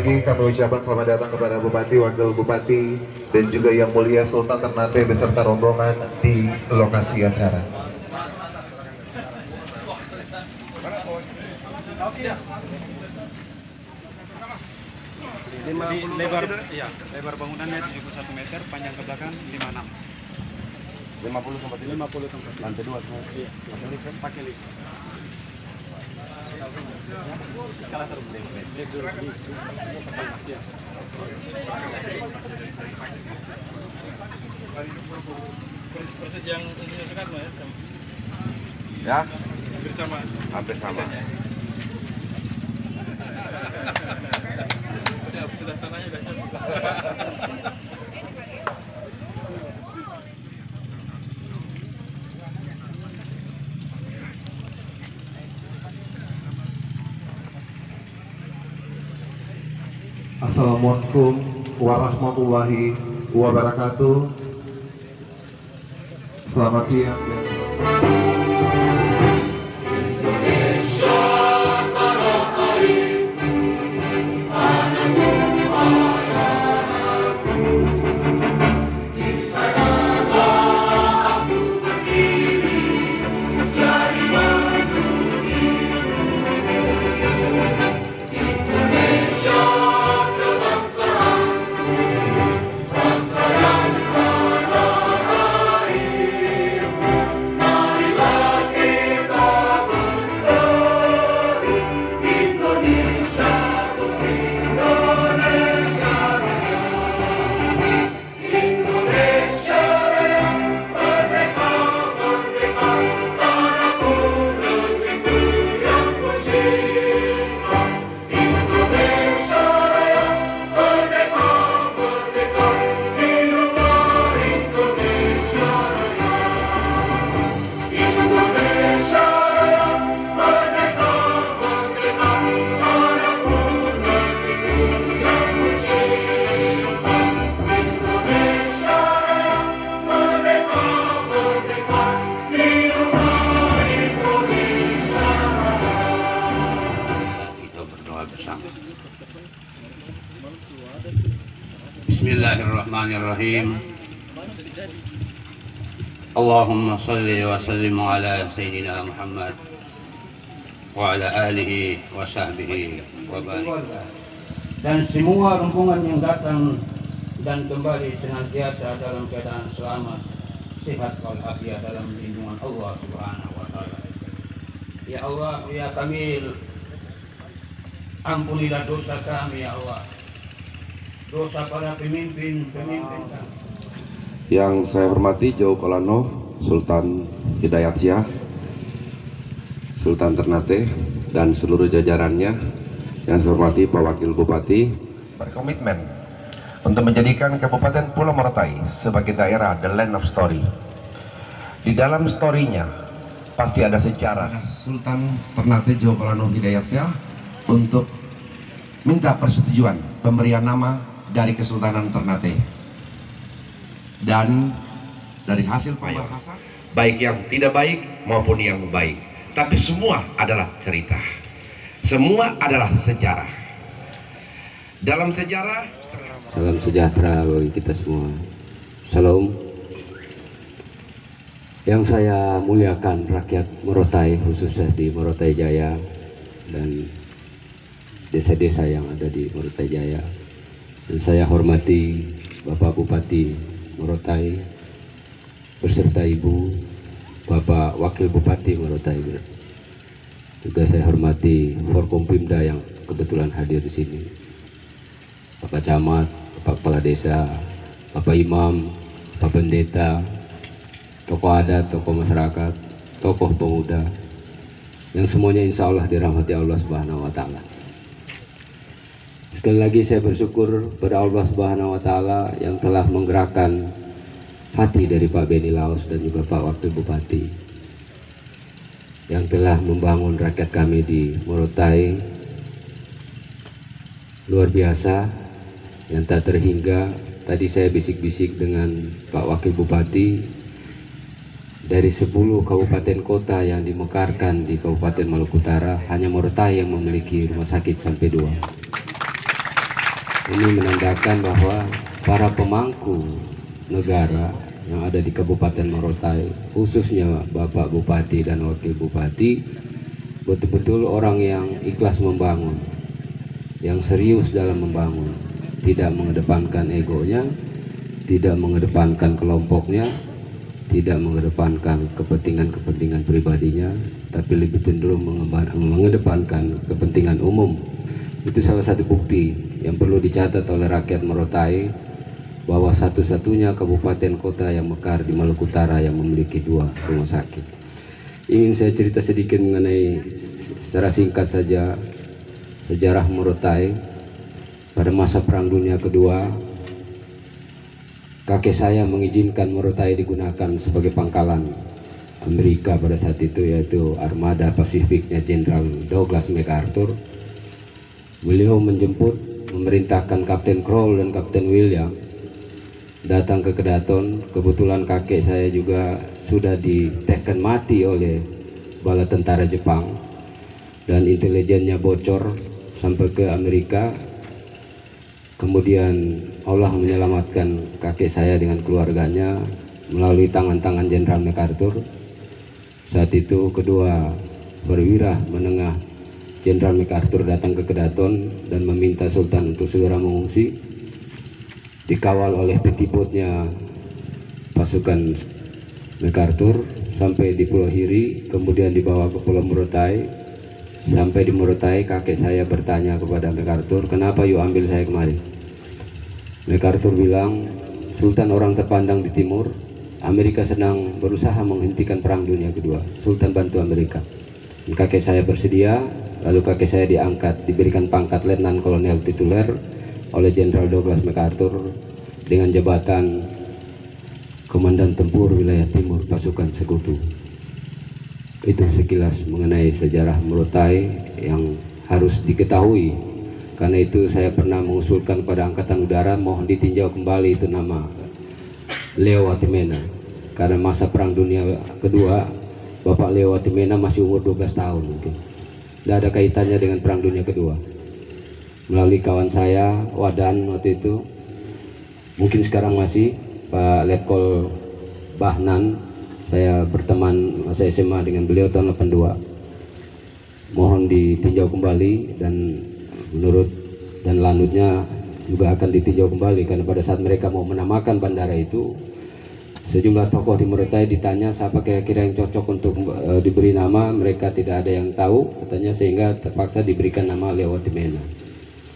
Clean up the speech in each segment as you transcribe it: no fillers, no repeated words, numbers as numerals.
lagi kami ucapkan selamat datang kepada Bupati, Wakil Bupati, dan juga Yang Mulia Sultan Ternate beserta rombongan di lokasi acara. Lebar bangunannya 71 meter, panjang ke belakang 56. 50 tempat ini? 50 tempat. Lantai 2 semua? Iya, pakai lift kan? Pakai lift. Skala terus lift dulu. Ya. Proses yang Insinyur Soekarno ya? Ya, Hampir sama. hampir sama. Sudah tanahnya sudah siap. Assalamualaikum warahmatullahi wabarakatuh. Selamat siang. Bismillahirrahmanirrahim. Allahumma salli wa sallim ala Sayyidina Muhammad wa ala alihi wa sahbihi wa barik. Dan semua rombongan yang datang dan kembali senantiasa dalam keadaan selamat, sehat walafiat dalam lindungan Allah Subhanahu wa taala. Ya Allah, ya Kamil, ampunilah dosa kami ya Allah, dosa para pemimpin kami. Yang saya hormati Jau Kolano, Sultan Hidayat Syah, Sultan Ternate, dan seluruh jajarannya. Yang saya hormati Pak Wakil Bupati, berkomitmen untuk menjadikan Kabupaten Pulau Morotai sebagai daerah the land of story. Di dalam story-nya pasti ada sejarah. Sultan Ternate Jau Kolano Hidayat Syah untuk minta persetujuan pemberian nama dari Kesultanan Ternate. Dan dari hasil pembahasan, baik yang tidak baik maupun yang baik, tapi semua adalah cerita, semua adalah sejarah. Dalam sejarah, Salam sejahtera bagi kita semua. Salam. Yang saya muliakan rakyat Morotai, khususnya di Morotai Jaya dan desa-desa yang ada di Morotai Jaya. Dan saya hormati Bapak Bupati Morotai beserta Ibu Bapak Wakil Bupati Morotai. Juga saya hormati Forkompimda yang kebetulan hadir di sini. Bapak Camat, Bapak Kepala Desa, Bapak Imam, Bapak Pendeta, tokoh adat, tokoh masyarakat, tokoh pemuda, yang semuanya insya Allah dirahmati Allah Subhanahu wa Ta'ala. Sekali lagi saya bersyukur kepada Allah Subhanahu wa Ta'ala yang telah menggerakkan hati dari Pak Beni Laos dan juga Pak Wakil Bupati yang telah membangun rakyat kami di Morotai luar biasa, yang tak terhingga. Tadi saya bisik-bisik dengan Pak Wakil Bupati, dari 10 kabupaten kota yang dimekarkan di Kabupaten Maluku Utara, hanya Morotai yang memiliki rumah sakit sampai 2. Ini menandakan bahwa para pemangku negara yang ada di Kabupaten Morotai, khususnya Bapak Bupati dan Wakil Bupati, betul-betul orang yang ikhlas membangun, yang serius dalam membangun, tidak mengedepankan egonya, tidak mengedepankan kelompoknya, tidak mengedepankan kepentingan-kepentingan pribadinya, tapi lebih cenderung mengedepankan kepentingan umum. Itu salah satu bukti yang perlu dicatat oleh rakyat Morotai, bahwa satu-satunya kabupaten kota yang mekar di Maluku Utara yang memiliki 2 rumah sakit. Ingin saya cerita sedikit mengenai, secara singkat saja, sejarah Morotai. Pada masa Perang Dunia Kedua, kakek saya mengizinkan Morotai digunakan sebagai pangkalan Amerika pada saat itu, yaitu armada Pasifiknya Jenderal Douglas MacArthur. Beliau menjemput, memerintahkan Kapten Kroll dan Kapten William datang ke Kedaton. Kebetulan kakek saya juga sudah diteken mati oleh bala tentara Jepang, dan intelijennya bocor sampai ke Amerika. Kemudian Allah menyelamatkan kakek saya dengan keluarganya melalui tangan-tangan Jenderal MacArthur. Saat itu kedua perwira menengah Jenderal MacArthur datang ke Kedaton dan meminta Sultan untuk segera mengungsi. Dikawal oleh petipotnya pasukan MacArthur sampai di Pulau Hiri, kemudian dibawa ke Pulau Morotai. Sampai di Morotai, kakek saya bertanya kepada MacArthur, kenapa you ambil saya kemari? MacArthur bilang, Sultan orang terpandang di timur, Amerika sedang berusaha menghentikan Perang Dunia Kedua, Sultan bantu Amerika. Dan kakek saya bersedia, lalu kakek saya diangkat, diberikan pangkat Letnan Kolonel tituler oleh Jenderal Douglas MacArthur dengan jabatan Komandan Tempur Wilayah Timur Pasukan Sekutu. Itu sekilas mengenai sejarah Morotai yang harus diketahui. Karena itu saya pernah mengusulkan kepada Angkatan Udara mohon ditinjau kembali itu nama Leo Watimena. Karena masa Perang Dunia Kedua Bapak Leo Watimena masih umur 12 tahun mungkin. Tidak ada kaitannya dengan Perang Dunia Kedua. Melalui kawan saya Wadan waktu itu, mungkin sekarang masih, Pak Letkol Bahnan, saya berteman masa SMA dengan beliau tahun 82. Mohon ditinjau kembali, dan menurut dan lanutnya juga akan ditinjau kembali, karena pada saat mereka mau menamakan bandara itu, sejumlah tokoh di Morotai ditanya siapa kira-kira yang cocok untuk diberi nama. Mereka tidak ada yang tahu katanya, sehingga terpaksa diberikan nama Leo Watimena.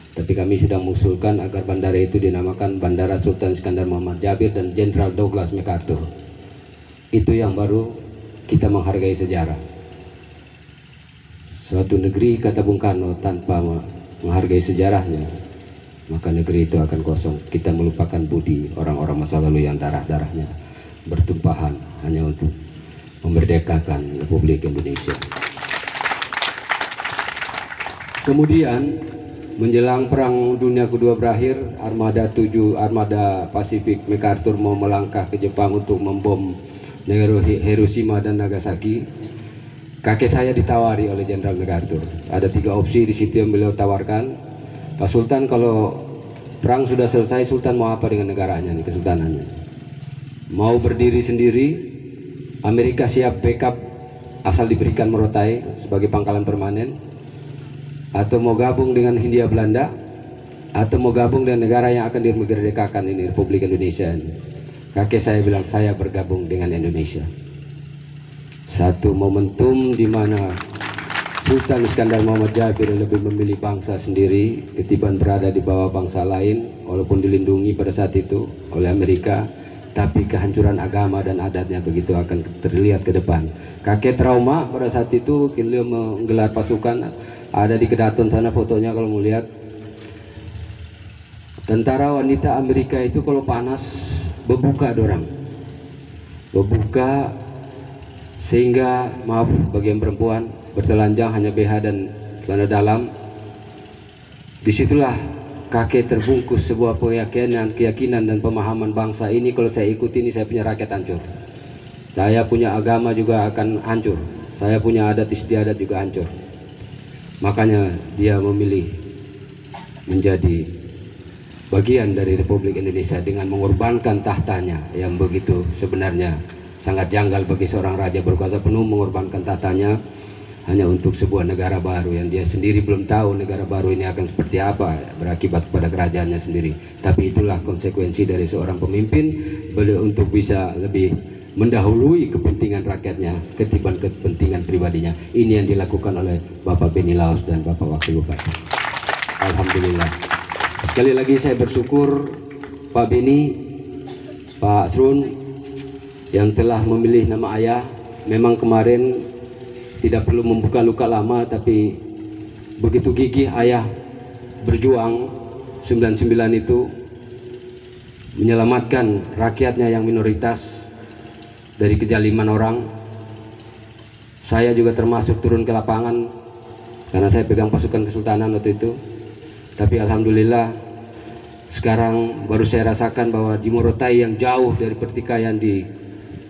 Tapi kami sudah mengusulkan agar bandara itu dinamakan Bandara Sultan Iskandar Muhammad Jabir dan Jenderal Douglas MacArthur. Itu yang baru kita menghargai sejarah. Suatu negeri, kata Bung Karno, tanpa menghargai sejarahnya, maka negeri itu akan kosong. Kita melupakan budi orang-orang masa lalu yang darah-darahnya bertumpahan hanya untuk memerdekakan Republik Indonesia. Kemudian menjelang Perang Dunia Kedua berakhir, armada Pasifik MacArthur mau melangkah ke Jepang untuk membom Hiroshima dan Nagasaki. Kakek saya ditawari oleh Jenderal MacArthur. Ada 3 opsi di situ yang beliau tawarkan. Pak Sultan, kalau perang sudah selesai, Sultan mau apa dengan negaranya, nih, kesultanannya? Mau berdiri sendiri, Amerika siap backup asal diberikan Morotai sebagai pangkalan permanen, atau mau gabung dengan Hindia Belanda, atau mau gabung dengan negara yang akan dimerdekakan ini, Republik Indonesia ini. Kakek saya bilang, saya bergabung dengan Indonesia. Satu momentum di mana Sultan Iskandar Muhammad Jabir lebih memilih bangsa sendiri ketimbang berada di bawah bangsa lain, walaupun dilindungi pada saat itu oleh Amerika, tapi kehancuran agama dan adatnya begitu akan terlihat ke depan. Kakek trauma pada saat itu, beliau menggelar pasukan, ada di Kedaton sana fotonya kalau mau lihat. Tentara wanita Amerika itu kalau panas berbuka dorang, berbuka sehingga, maaf bagi yang perempuan, bertelanjang hanya BH dan celana dalam. Disitulah kakek terbungkus sebuah keyakinan dan pemahaman bangsa ini, kalau saya ikuti ini saya punya rakyat hancur, saya punya agama juga akan hancur, saya punya adat istiadat juga hancur. Makanya dia memilih menjadi bagian dari Republik Indonesia dengan mengorbankan tahtanya yang begitu sebenarnya sangat janggal bagi seorang raja berkuasa penuh mengorbankan tahtanya hanya untuk sebuah negara baru yang dia sendiri belum tahu negara baru ini akan seperti apa berakibat pada kerajaannya sendiri. Tapi itulah konsekuensi dari seorang pemimpin, beliau untuk bisa lebih mendahului kepentingan rakyatnya ketimbang kepentingan pribadinya. Ini yang dilakukan oleh Bapak Beni Laos dan Bapak Wakil Bupati. Alhamdulillah. Sekali lagi saya bersyukur Pak Beni, Pak Asrun yang telah memilih nama ayah. Memang kemarin tidak perlu membuka luka lama, tapi begitu gigih ayah berjuang 99 itu menyelamatkan rakyatnya yang minoritas dari kezaliman orang. Saya juga termasuk turun ke lapangan karena saya pegang pasukan kesultanan waktu itu. Tapi alhamdulillah sekarang baru saya rasakan bahwa di Morotai yang jauh dari pertikaian di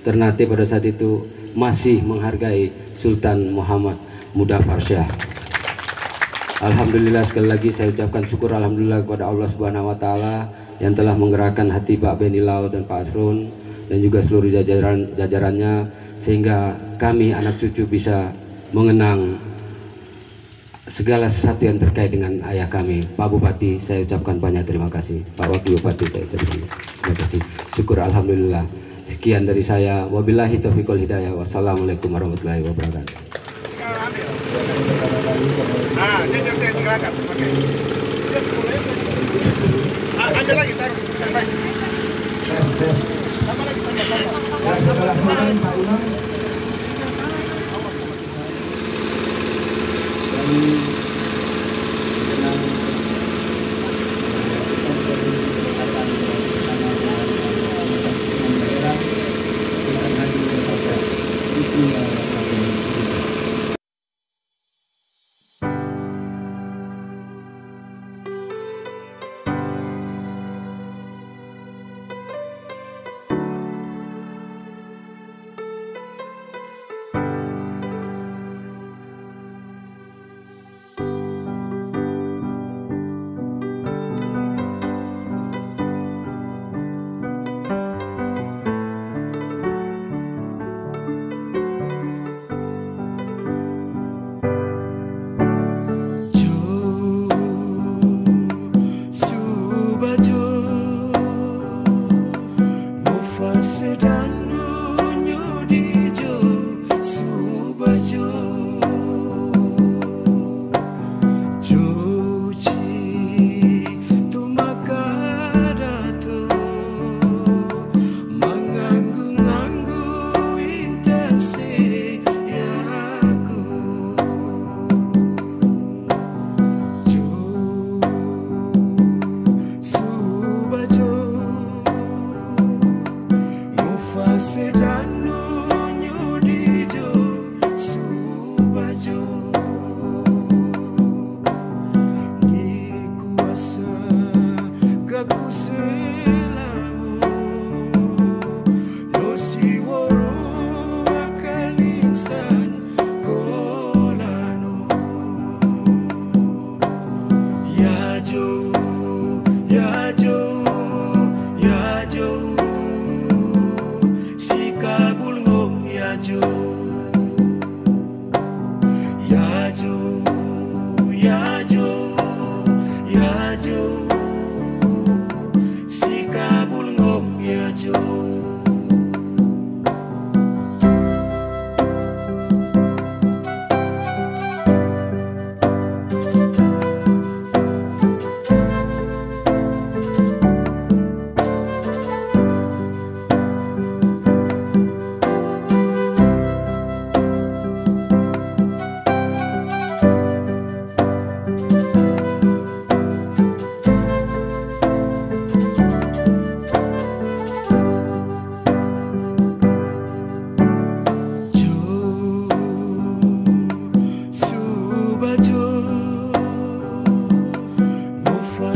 Ternate pada saat itu masih menghargai Sultan Muhammad Mudaffar Shah. Alhamdulillah, sekali lagi saya ucapkan syukur alhamdulillah kepada Allah Subhanahu wa taala yang telah menggerakkan hati Pak Beni Lao dan Pak Asrun dan juga seluruh jajarannya sehingga kami anak cucu bisa mengenang segala sesuatu yang terkait dengan ayah kami. Pak Bupati, saya ucapkan banyak terima kasih. Pak Wakil Bupati, saya ucapkan terima kasih. Syukur alhamdulillah. Sekian dari saya. Wabillahi taufiq wal hidayah. Wassalamualaikum warahmatullahi wabarakatuh. Ada lagi taruh. Tambah lagi.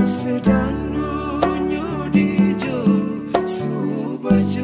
Sedang nunyu di jo subajo